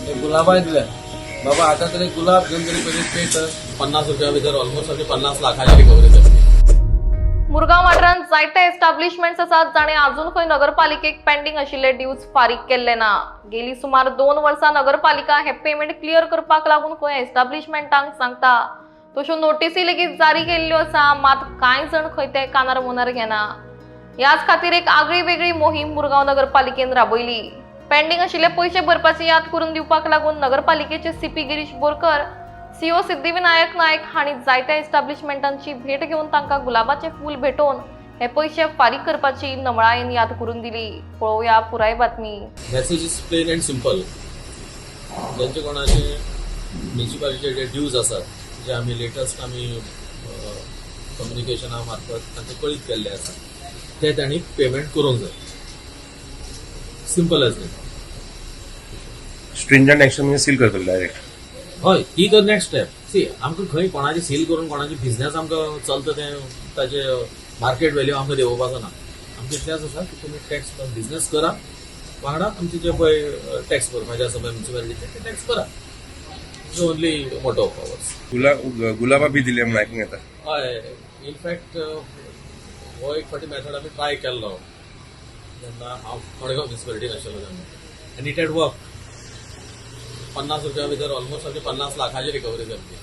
एक गुलाबाय दिल्या बाबा आता तरी गुलाब घेऊन तरी पयलीं पे कर 50 रुपया भितर ऑलमोस्ट आमी 50 लाखाची रिकवरी जातली. मुरगांव वाठारांत जायते एस्टाब्लिशमेंट्स आसात जाणे अजून खंय नगरपालिकेक पेंडिंग आशिल्ले ड्यूज फारीक केल्ले ना. गेली सुमार 2 वर्सां नगरपालिका हे पेमेंट क्लियर करपाक लागून खंय एस्टाब्लिशमेंटांक सांगता तश्यो नोटीसी लेगीत जारी केल्ल्यो आसा, मात कांय जण खंय ते कानार मनार घेना. ह्याच खातीर एक आगळी वेगळी मोहीम मुरगांव नगरपालिकेन राबयली. पेंडिंग आशिल्ले पयशे भरपाची याद करून दिवपाक लागून नगरपालिकेचे सीपी गिरीश बोरकर, सीओ सिद्धिविनायक नायक हांणी जायत्या एस्टाब्लिशमेंटांची भेट घेवन तांकां गुलाबाचे फूल भेटोवन हे पयशे फारीक करपाची नमळायेन याद करून दिली. पळोवया पुराय बातमी. Message is plain and simple. ज्यांचे कोणाचे म्युनिसिपालिटीचे जे ड्यूज आसात जे आमी लेटस्ट आमी कम्युनिकेशना मार्फत तांकां कळीत केल्ले आसा ते तांणी पेमेंट करूंक जाय. Simple as that. Stringent action म्हणजे सील करतलो डायरेक्ट. हय, ही तर नेक्स्ट स्टेप. सी आमकां खंय कोणाची सील करून कोणाची बिझनेस आमकां चलता तें ताचे मार्केट व्हॅल्यू आमकां देंवोवपाचो ना. आमचें इतलेंच आसा की तुमी टॅक्स बिझनेस करा, वांगडा आमचे जे पळय टॅक्स भरपाचे आसा पळय म्युनिसिपालिटीचे ते टॅक्स भरा. It's only motto of ours. गुलाबा बी दिले म्हणून आयकूंक येता. हय, इनफॅक्ट हो एक फावटी मॅथड आमी ट्राय केल्लो जेन्ना हांव मडगांव म्युनिसिपालिटीन आशिल्लो तेन्ना, आनी इट हॅड वर्क. 50 रुपया भितर ऑलमोस्ट आमी 50 लाखाची रिकवरी जातली.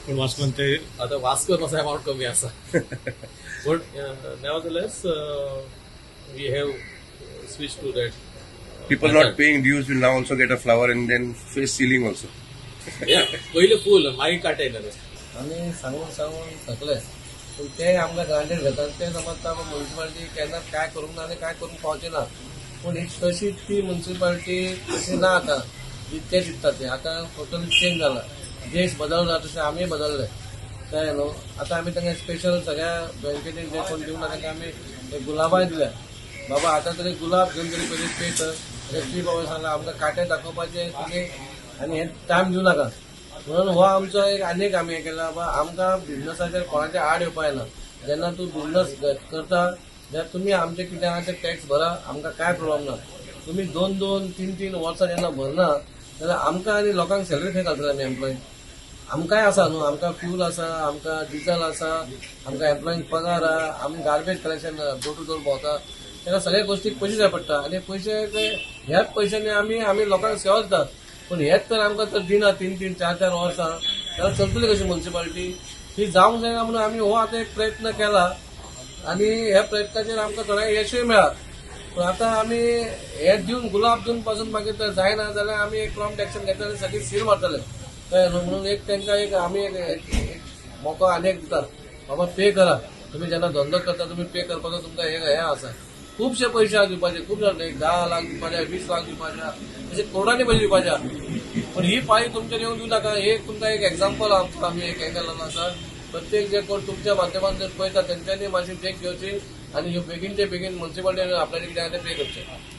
पण वास्कोन ते आता वास्को मातसो अमाउंट कमी आसा पण nevertheless we have switch to that. People not paying dues will now also get a flower and then face sealing also. पहिले फूल मागीर काटे येतले. आमी सांगून थकले पूण ते आमकां ग्रांटेड घेतात. ते समजता म्युनिसिपालिटी केन्ना काय करूंक ना आनी काय करूंक पावचे ना. पूण ही तशी ती म्युनिसिपालिटी तशी ना आतां ते दिसता ते आतां टोटली चेंज जाला. देश बदलला तशें आमी बदलले कळ्ळें न्हू. आतां आमी तांकां स्पेशल सगळ्या बँकेटीन जे कोण दिवना तांकां आमी एक गुलाबाय दिल्या बाबा आता तरी गुलाब घेवन तरी पयलीं पे कर. ती बाबा सांगला आमकां काटे दाखोवपाचे तुमी आनी हे टायम दिवं नाका म्हणून हो आमचो एक आनीक आमी हें केला बाबा आमकां बिझनसाचेर कोणाचे आड येवपा येना. जेन्ना तूं बिझनस करता जाल्यार तुमी आमचे कितें आहा ते टॅक्स भरा, आमकां कांय प्रॉब्लम ना. तुमी 2-2, 3-3 वर्सां जेन्ना भरना जाल्यार आमकां आनी लोकांक सॅलरी खंय घालतले आमी एम्प्लॉय. आमकांय आसा न्हू, आमकां फ्यूल आसा, आमकां डिझल आसा, आमकां एम्प्लॉयींक पगार आहा, आमी garbage collection door to door भोंवता. तेन्ना सगळ्या गोष्टीक पयशे जाय पडटा आनी पयशे ते ह्याच पयशांनी आमी लोकांक सेवा दितात. पूण हेच तर आमकां तर दिना 3-3, 4-4 वर्सां जाल्यार चलतली कशी म्युनिसिपालिटी. ही जावंक जायना म्हणून आमी हो आतां एक प्रयत्न केला आनी ह्या प्रयत्नाचेर आमकां थोडें यशूय मेळ्ळा. पूण आतां आमी हे दिवन गुलाब दिवन पासून मागीर तर जायना जाल्यार आमी एक प्रॉम्प्ट एक्शन घेतले आनी सगळी सील मारतले कळ्ळें न्हू. म्हणून एक तांकां एक आमी एक मोको आनी एक दितात बाबा पे करा. तुमी जेन्ना धंदो करता तुमी पे करपाचो तुमकां हे आसा. खुबशे पयशे आहा दिवपाचे, खूब जाण 10 लाख दिवपाचे, 20 लाख दिवपाचे, अशे करोडांनी पयशे दिवपाचे. पूण ही पाळी तुमचेर येवंक दिवं नाका. हे तुमकां एक एक्झाम्पल आमी एक हें केल्लो आसा. प्रत्येक जे कोण तुमच्या माध्यमांत जर पळयता तेंच्यांनी मातशी टेक घेवची आनी ह्यो बेगीनचे बेगीन म्युनिसिपालिटी आपल्याक कितें आहा ते पे करचें.